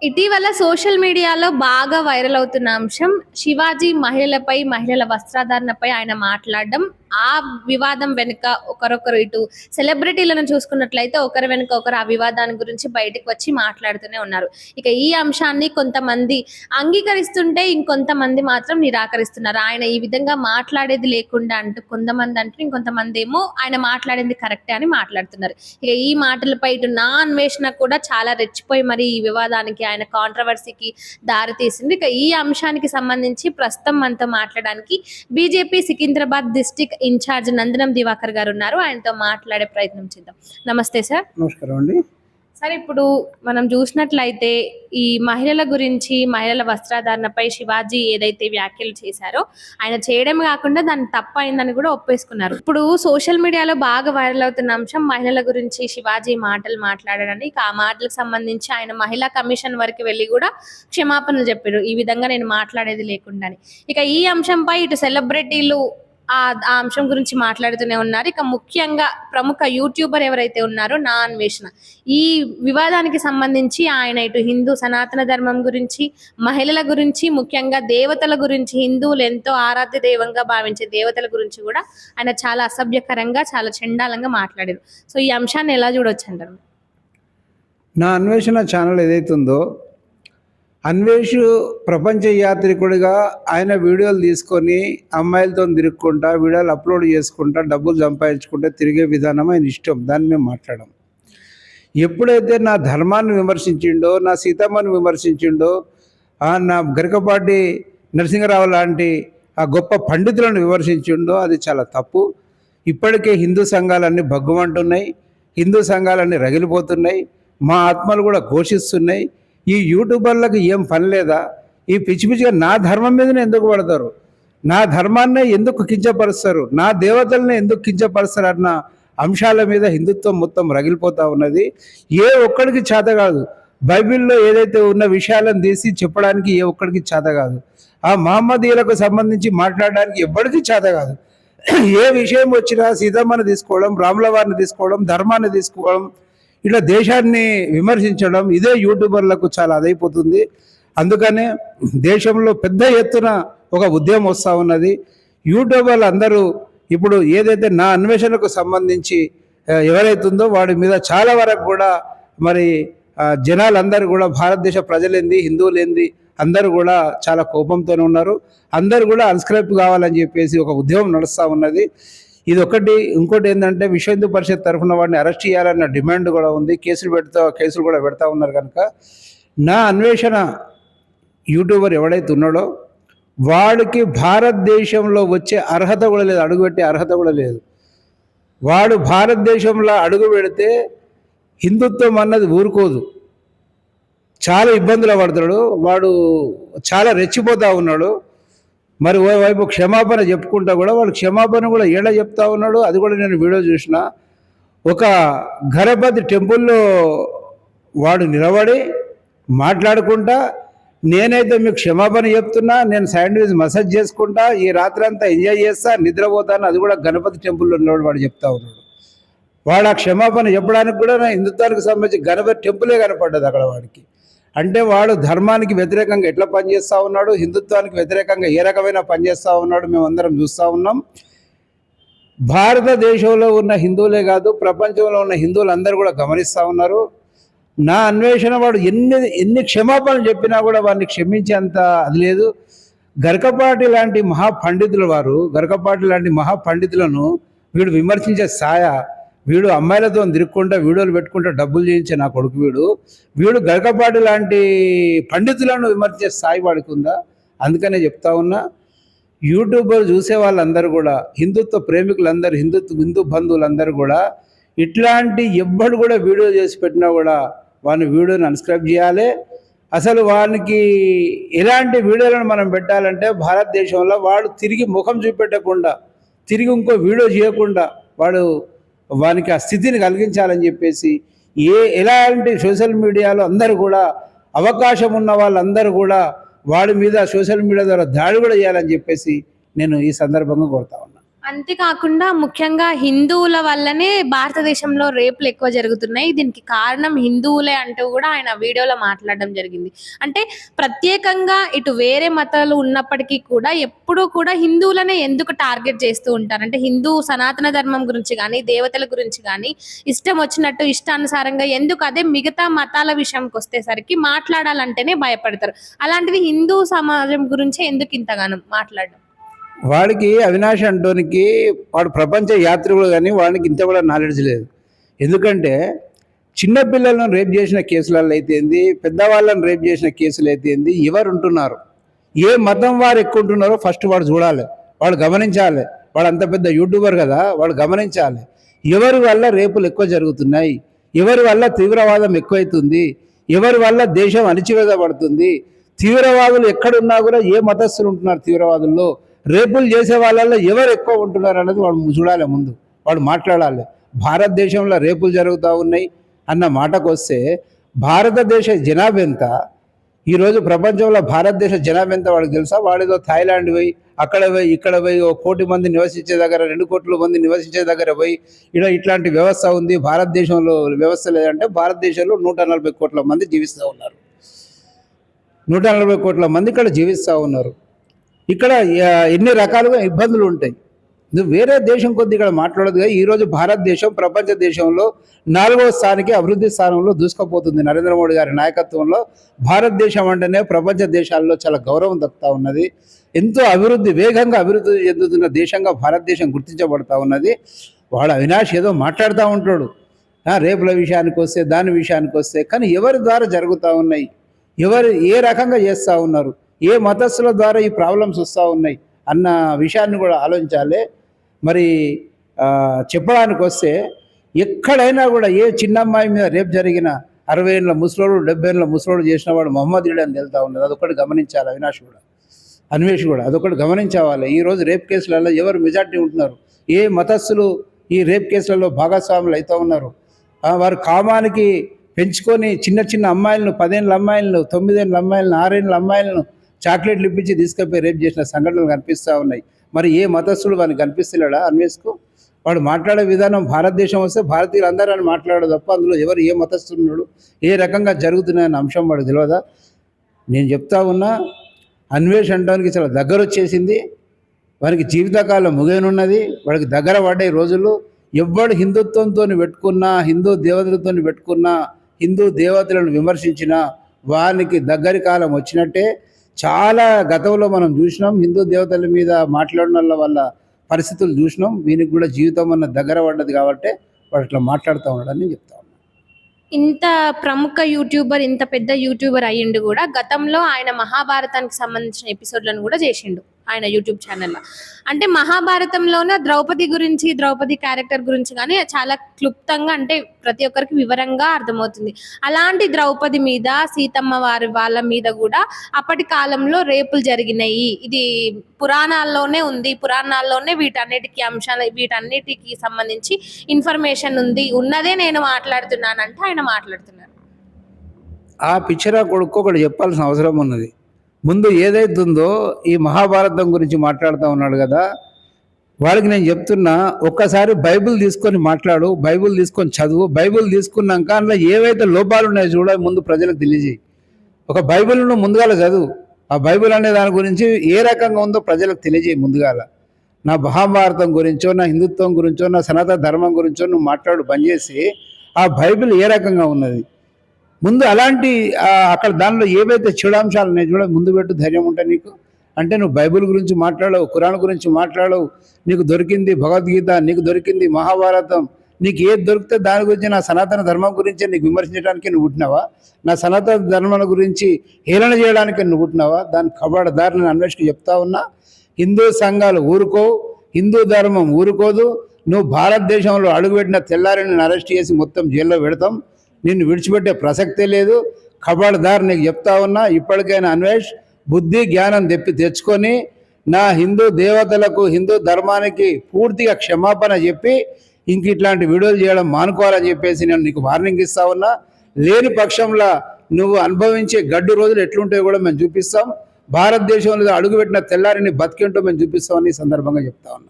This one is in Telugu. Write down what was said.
ఇటీవల సోషల్ మీడియాలో బాగా వైరల్ అవుతున్న అంశం శివాజీ మహిళలపై, మహిళల వస్త్రధారణపై ఆయన మాట్లాడడం. ఆ వివాదం వెనుక ఒకరొకరు ఇటు సెలబ్రిటీలను చూసుకున్నట్లయితే ఒకరి వెనుక ఒకరు ఆ వివాదాన్ని గురించి బయటకు వచ్చి మాట్లాడుతూనే ఉన్నారు. ఇక ఈ అంశాన్ని కొంతమంది అంగీకరిస్తుంటే ఇంకొంతమంది మాత్రం నిరాకరిస్తున్నారు. ఆయన ఈ విధంగా మాట్లాడేది లేకుండా అంటూ కొంతమంది అంటారు, ఇంకొంతమంది ఏమో ఆయన మాట్లాడింది కరెక్టే అని మాట్లాడుతున్నారు. ఇక ఈ మాటలపై ఇటు నా అన్వేషణ కూడా చాలా రెచ్చిపోయి మరి ఈ వివాదానికి ఆయన కాంట్రవర్సీకి దారి తీసింది. ఇక ఈ అంశానికి సంబంధించి ప్రస్తుతం మనతో మాట్లాడడానికి బీజేపీ సికింద్రాబాద్ డిస్ట్రిక్ట్ ఇన్ఛార్జ్ నందనం దివాకర్ గారు ఉన్నారు. ఆయనతో మాట్లాడే ప్రయత్నం చేద్దాం. నమస్తే సార్. నమస్కారం అండి. సార్, ఇప్పుడు మనం చూసినట్లయితే ఈ మహిళల గురించి, మహిళల వస్త్రధారణపై శివాజీ ఏదైతే వ్యాఖ్యలు చేశారో ఆయన చేయడం కాకుండా దాన్ని తప్పు అయిందని కూడా ఒప్పేసుకున్నారు. ఇప్పుడు సోషల్ మీడియాలో బాగా వైరల్ అవుతున్న అంశం మహిళల గురించి శివాజీ మాటలు మాట్లాడారని. ఇక ఆ మాటలకు సంబంధించి ఆయన మహిళా కమిషన్ వరకు వెళ్ళి కూడా క్షమాపణలు చెప్పారు, ఈ విధంగా నేను మాట్లాడేది లేకుండా. ఇక ఈ అంశంపై ఇటు సెలబ్రిటీలు ఆ అంశం గురించి మాట్లాడుతూనే ఉన్నారు. ఇక ముఖ్యంగా ప్రముఖ యూట్యూబర్ ఎవరైతే ఉన్నారో నా అన్వేషణ, ఈ వివాదానికి సంబంధించి ఆయన ఇటు హిందూ సనాతన ధర్మం గురించి, మహిళల గురించి, ముఖ్యంగా దేవతల గురించి, హిందువులు ఎంతో ఆరాధ్య దైవంగా భావించే దేవతల గురించి కూడా ఆయన చాలా అసభ్యకరంగా, చాలా చండాలంగా మాట్లాడారు. సో ఈ అంశాన్ని ఎలా చూడొచ్చు అంటారు? నా అన్వేషణ ఛానల్ ఏదైతుందో అన్వేషు ప్రపంచ యాత్రికుడిగా ఆయన వీడియోలు తీసుకొని అమ్మాయిలతో తిరుక్కుంటా, వీడియోలు అప్లోడ్ చేసుకుంటా, డబ్బులు సంపాదించుకుంటా తిరిగే విధానం ఆయన ఇష్టం. దాన్ని మేము మాట్లాడాం. ఎప్పుడైతే నా ధర్మాన్ని విమర్శించిండో, నా సీతమ్మని విమర్శించిండో, నా గరికపాటి నరసింహరావు లాంటి ఆ గొప్ప పండితులను విమర్శించిండో అది చాలా తప్పు. ఇప్పటికే హిందూ సంఘాలన్నీ భగ్గుమంటున్నాయి, హిందూ సంఘాలన్నీ రగిలిపోతున్నాయి, మా ఆత్మలు కూడా ఘోషిస్తున్నాయి. ఈ యూట్యూబర్లకు ఏం పని లేదా? ఈ పిచ్చి పిచ్చిగా నా ధర్మం మీదనే ఎందుకు పడతారు? నా ధర్మాన్నే ఎందుకు కించపరుస్తారు? నా దేవతల్ని ఎందుకు కించపరుస్తారు అన్న అంశాల మీద హిందుత్వం మొత్తం రగిలిపోతూ ఉన్నది. ఏ ఒక్కడికి చేత కాదు. బైబిల్లో ఏదైతే ఉన్న విషయాలను తీసి చెప్పడానికి ఏ ఒక్కడికి చేత కాదు. ఆ మహమ్మదీయులకు సంబంధించి మాట్లాడడానికి ఎవ్వడికి చేత కాదు. ఏ విషయం వచ్చినా సీతమ్మని తీసుకోవడం, రాముల వారిని తీసుకోవడం, ధర్మాన్ని తీసుకోవడం, ఇట్లా దేశాన్ని విమర్శించడం, ఇదే యూట్యూబర్లకు చాలా అదైపోతుంది. అందుకనే దేశంలో పెద్ద ఎత్తున ఒక ఉద్యమం వస్తూ ఉన్నది. యూట్యూబర్లు అందరూ ఇప్పుడు ఏదైతే నా అన్వేషణకు సంబంధించి ఎవరైతుందో వాడి మీద చాలా వరకు కూడా మరి జనాలందరూ కూడా, భారతదేశ ప్రజలేంది, హిందువులేంది, అందరూ కూడా చాలా కోపంతోనే ఉన్నారు. అందరూ కూడా అన్స్క్రైబ్ కావాలని చెప్పేసి ఒక ఉద్యమం నడుస్తూ ఉన్నది. ఇది ఒకటి. ఇంకోటి ఏంటంటే విశ్వ హిందూ పరిషత్ తరఫున వాడిని అరెస్ట్ చేయాలన్న డిమాండ్ కూడా ఉంది. కేసులు కూడా పెడతా ఉన్నారు. కనుక నా అన్వేషణ యూట్యూబర్ ఎవడైతే ఉన్నాడో వాడికి భారతదేశంలో వచ్చే అర్హత కూడా లేదు, అడుగుపెట్టే అర్హత కూడా లేదు. వాడు భారతదేశంలో అడుగు పెడితే హిందుత్వం అన్నది ఊరుకోదు, చాలా ఇబ్బందులు పడతాడు. వాడు చాలా రెచ్చిపోతూ ఉన్నాడు. మరి ఓవైపు క్షమాపణ చెప్పుకుంటా కూడా వాడు క్షమాపణ కూడా ఏడా చెప్తా ఉన్నాడు. అది కూడా నేను వీడియో చూసిన. ఒక గణపతి టెంపుల్లో వాడు నిలబడి మాట్లాడుకుంటా, నేనైతే మీకు క్షమాపణ చెప్తున్నా, నేను శాండ్విచ్ మసాజ్ చేసుకుంటా, ఈ రాత్రి అంతా ఎంజాయ్ చేస్తా, నిద్రపోతాను, అది కూడా గణపతి టెంపుల్లో ఉన్నాడు వాడు చెప్తా ఉన్నాడు. వాడు ఆ క్షమాపణ చెప్పడానికి కూడా నా హిందుత్వానికి సంబంధించి గణపతి టెంపులే కనపడ్డది అక్కడ వాడికి. అంటే వాడు ధర్మానికి వ్యతిరేకంగా ఎట్లా పనిచేస్తూ ఉన్నాడు, హిందుత్వానికి వ్యతిరేకంగా ఏ రకమైన పనిచేస్తూ ఉన్నాడు మేమందరం చూస్తూ ఉన్నాం. భారతదేశంలో ఉన్న హిందువులే కాదు, ప్రపంచంలో ఉన్న హిందువులందరూ కూడా గమనిస్తూ ఉన్నారు. నా అన్వేషణ వాడు ఎన్ని క్షమాపణలు చెప్పినా కూడా వాడిని క్షమించేంత అది లేదు. గరికపాటి లాంటి మహాపండితులను వీడు విమర్శించే వీడు అమ్మాయిలతో తిరుక్కుంటా, వీడియోలు పెట్టుకుంటా డబ్బులు చేయించే నా కొడుకు వీడు గరికపాటి లాంటి పండితులను విమర్శించే స్థాయి వాడికి ఉందా? అందుకనే చెప్తా ఉన్నా, యూట్యూబర్ చూసే వాళ్ళందరూ కూడా, హిందుత్వ ప్రేమికులందరూ, హిందూ బంధువులందరూ కూడా ఇట్లాంటి ఎవ్వడు కూడా వీడియో చేసి పెట్టినా కూడా వాని వీడియోని అన్స్క్రైబ్ చేయాలి. అసలు వానికి ఎలాంటి వీడియోలను మనం పెట్టాలంటే భారతదేశంలో వాడు తిరిగి ముఖం చూపెట్టకుండా, తిరిగి ఇంకో వీడియో చేయకుండా వానికి ఆ స్థితిని కలిగించాలని చెప్పేసి ఎలాంటి సోషల్ మీడియాలో అందరూ కూడా అవకాశం ఉన్న వాళ్ళందరూ కూడా వాడి మీద సోషల్ మీడియా ద్వారా దాడి కూడా చేయాలని చెప్పేసి నేను ఈ సందర్భంగా కోరుతా ఉన్నా. అంతేకాకుండా ముఖ్యంగా హిందువుల వల్లనే భారతదేశంలో రేపులు ఎక్కువ జరుగుతున్నాయి. దీనికి కారణం హిందువులే అంటూ కూడా ఆయన వీడియోలో మాట్లాడడం జరిగింది. అంటే ప్రత్యేకంగా ఇటు వేరే మతాలు ఉన్నప్పటికీ కూడా ఎప్పుడూ కూడా హిందువులనే ఎందుకు టార్గెట్ చేస్తూ ఉంటారు? అంటే హిందూ సనాతన ధర్మం గురించి కానీ, దేవతల గురించి కానీ ఇష్టం వచ్చినట్టు ఇష్టానుసారంగా ఎందుకు అదే మిగతా మతాల విషయంకి వచ్చేసరికి మాట్లాడాలంటేనే భయపడతారు. అలాంటిది హిందూ సమాజం గురించి ఎందుకు ఇంతగానో మాట్లాడడం? వాడికి అవినాష్ అంటోనికి వాడు ప్రపంచ యాత్రికుడు కానీ వాడికి ఇంత కూడా నాలెడ్జ్ లేదు. ఎందుకంటే చిన్నపిల్లలను రేప్ చేసిన కేసులలో అయితే ఏంది, పెద్దవాళ్ళని రేప్ చేసిన కేసులు అయితే ఏంది, ఎవరు ఉంటున్నారు, ఏ మతం వారు ఎక్కువ ఉంటున్నారో ఫస్ట్ వాడు చూడాలి, వాడు గమనించాలి. వాడు అంత పెద్ద యూట్యూబర్ కదా, వాడు గమనించాలి ఎవరి వల్ల రేపులు ఎక్కువ జరుగుతున్నాయి, ఎవరి వల్ల తీవ్రవాదం ఎక్కువైతుంది, ఎవరి వల్ల దేశం అణిచివేయబడుతుంది, తీవ్రవాదులు ఎక్కడున్నా కూడా ఏ మతస్థులు ఉంటున్నారు తీవ్రవాదుల్లో, రేపులు చేసే వాళ్ళల్లో ఎవరు ఎక్కువ ఉంటున్నారు అన్నది వాడు చూడాలి. ముందు వాడు మాట్లాడాలి. భారతదేశంలో రేపులు జరుగుతూ ఉన్నాయి అన్న మాటకు వస్తే భారతదేశ జనాభా ఎంత, ఈరోజు ప్రపంచంలో భారతదేశ జనాభా ఎంత వాడికి తెలుసా? వాడేదో థాయిలాండ్ పోయి అక్కడ పోయి ఇక్కడ పోయి 1 కోటి మంది నివసించే దగ్గర 2 కోట్ల మంది నివసించే దగ్గర పోయి ఇట్లాంటి వ్యవస్థ ఉంది, భారతదేశంలో వ్యవస్థ లేదంటే భారతదేశంలో 140 కోట్ల మంది జీవిస్తూ ఉన్నారు. 140 కోట్ల మంది ఇక్కడ జీవిస్తూ ఉన్నారు. ఇక్కడ ఎన్ని రకాలుగా ఇబ్బందులు ఉంటాయి. నువ్వు వేరే దేశం కొద్ది ఇక్కడ మాట్లాడదుగా. ఈరోజు భారతదేశం ప్రపంచ దేశంలో 4వ స్థానానికి అభివృద్ధి స్థానంలో దూసుకుపోతుంది. నరేంద్ర మోడీ గారి నాయకత్వంలో భారతదేశం అంటేనే ప్రపంచ దేశాల్లో చాలా గౌరవం దక్కుతూ ఉన్నది. ఎంతో వేగంగా అభివృద్ధి చెందుతున్న దేశంగా భారతదేశం గుర్తించబడతా ఉన్నది. వాడు అవినాష్ ఏదో మాట్లాడుతూ ఉంటాడు రేపుల విషయానికి వస్తే, దాని విషయానికి వస్తే, కానీ ఎవరి ద్వారా జరుగుతూ ఉన్నాయి, ఎవరు ఏ రకంగా చేస్తూ ఉన్నారు, ఏ మతస్థుల ద్వారా ఈ ప్రాబ్లమ్స్ వస్తూ ఉన్నాయి అన్న విషయాన్ని కూడా ఆలోచించాలి. మరి చెప్పడానికి వస్తే ఎక్కడైనా కూడా ఏ చిన్న అమ్మాయి మీద రేపు జరిగిన 60 ఏళ్ళ ముసలోడు 70 ఏళ్ళ ముసలోడు చేసిన వాడు మొహమ్మదీయుడు అని తెలుస్తూ ఉన్నది. అదొకటి గమనించాలి అన్వేష్ కూడా అదొకటి గమనించాలి. ఈరోజు రేప్ కేసులలో ఎవరు మెజార్టీ ఉంటున్నారు, ఏ మతస్థులు ఈ రేప్ కేసులలో భాగస్వాములు అవుతూ ఉన్నారు. వారు కామానికి పెంచుకొని చిన్న అమ్మాయిలను 10 ఏళ్ళ అమ్మాయిలను 9 ఏళ్ళ అమ్మాయిలను 6 ఏళ్ళ అమ్మాయిలను చాక్లెట్లు ఇప్పించి తీసుకుపోయి రేప్ చేసిన సంఘటనలు కనిపిస్తూ ఉన్నాయి. మరి ఏ మతస్థుడు వానికి కనిపిస్తున్నాడా అన్వేష్కు? వాడు మాట్లాడే విధానం భారతదేశం వస్తే భారతీయులు అందరూ అని మాట్లాడదు తప్ప అందులో ఎవరు ఏ మతస్థున్నాడు, ఏ రకంగా జరుగుతున్నాయన్న అంశం వాడు తెలియదా? నేను చెప్తా ఉన్నా, అన్వేష్ అంటానికి చాలా దగ్గర వచ్చేసింది. వారికి జీవితకాలం ముగియనున్నది. వాడికి దగ్గర పడ్డే రోజులు. ఎవ్వడు హిందుత్వంతో పెట్టుకున్నా, హిందూ దేవతలతో పెట్టుకున్నా, హిందూ దేవతలను విమర్శించినా వారికి దగ్గరి కాలం వచ్చినట్టే. చాలా గతంలో మనం చూసినాం, హిందూ దేవతల మీద మాట్లాడిన వల్ల పరిస్థితులు చూసినాం. వీనికి కూడా జీవితం అన్న దగ్గర పడ్డది కాబట్టి వాడు అట్లా మాట్లాడుతూ ఉన్నాడని చెప్తా ఉన్నాను. ఇంత ప్రముఖ యూట్యూబర్, ఇంత పెద్ద యూట్యూబర్ అయ్యిండు కూడా గతంలో ఆయన మహాభారతానికి సంబంధించిన ఎపిసోడ్లను కూడా చేసిండు ఆయన యూట్యూబ్ ఛానల్లో. అంటే మహాభారతంలోనే ద్రౌపది క్యారెక్టర్ గురించి కానీ చాలా క్లుప్తంగా, అంటే ప్రతి ఒక్కరికి వివరంగా అర్థమవుతుంది. అలాంటి ద్రౌపది మీద, సీతమ్మ వారి వాళ్ళ మీద కూడా అప్పటి కాలంలో రేపులు జరిగినాయి. ఇది పురాణాల్లోనే ఉంది. పురాణాల్లోనే వీటన్నిటికి సంబంధించి ఇన్ఫర్మేషన్ ఉన్నదే నేను మాట్లాడుతున్నానంటే ఆయన మాట్లాడుతున్నారు. ఆ పిక్చర్ కొడుకు ఒకటి చెప్పాల్సిన అవసరం ఉన్నది. ముందు ఏదైతుందో ఈ మహాభారతం గురించి మాట్లాడుతూ ఉన్నాడు కదా, వాడికి నేను చెప్తున్నా, ఒక్కసారి బైబిల్ తీసుకొని మాట్లాడు, బైబిల్ తీసుకొని చదువు. బైబిల్ తీసుకున్నాక అందులో ఏవైతే లోపాలు ఉన్నాయో చూడ ముందు ప్రజలకు తెలియజేయి. ఒక బైబిల్ను ముందుగాల చదువు. ఆ బైబిల్ అనే దాని గురించి ఏ రకంగా ఉందో ప్రజలకు తెలియజేయి ముందుగాల. నా మహాభారతం గురించో, నా హిందుత్వం గురించో, నా సనాతన ధర్మం గురించో నువ్వు మాట్లాడు బంద్ చేసి ఆ బైబిల్ ఏ రకంగా ఉన్నది ముందు అలాంటి అక్కడ దానిలో ఏవైతే చెడాంశాలు ఉన్నాయి చూడ ముందు పెట్టు. ధైర్యం ఉంటే నీకు అంటే నువ్వు బైబిల్ గురించి మాట్లాడవు, ఖురాన్ గురించి మాట్లాడవు. నీకు దొరికింది భగవద్గీత, నీకు దొరికింది మహాభారతం. నీకు ఏది దొరికితే దాని గురించి నా సనాతన ధర్మం గురించి నీకు విమర్శించడానికి నువ్వు పుట్టినావా? నా సనాతన ధర్మం గురించి హేళన చేయడానికి నువ్వు పుట్టినావా? దాని కబడదారి నేను అన్వేషణకు చెప్తా ఉన్నా. హిందూ సంఘాలు ఊరుకోవు, హిందూ ధర్మం ఊరుకోదు. నువ్వు భారతదేశంలో అడుగుపెట్టిన తెల్లారి నేను అరెస్ట్ చేసి మొత్తం జైల్లో పెడతాం. నిన్ను విడిచిపెట్టే ప్రసక్తే లేదు. ఖబర్దార్ నీకు చెప్తా ఉన్నా. ఇప్పటికైనా అన్వేష్ బుద్ధి జ్ఞానం తెచ్చుకొని నా హిందూ దేవతలకు, హిందూ ధర్మానికి పూర్తిగా క్షమాపణ చెప్పి ఇంక ఇట్లాంటి వీడియోలు చేయడం మానుకోవాలని చెప్పేసి నేను నీకు వార్నింగ్ ఇస్తా ఉన్నా. లేని పక్షంలో నువ్వు అనుభవించే గడ్డు రోజులు ఎట్లుంటాయో కూడా మేము చూపిస్తాం. భారతదేశంలో అడుగుపెట్టిన తెల్లారిని బతికేంటో మేము చూపిస్తామని ఈ సందర్భంగా చెప్తా ఉన్నా.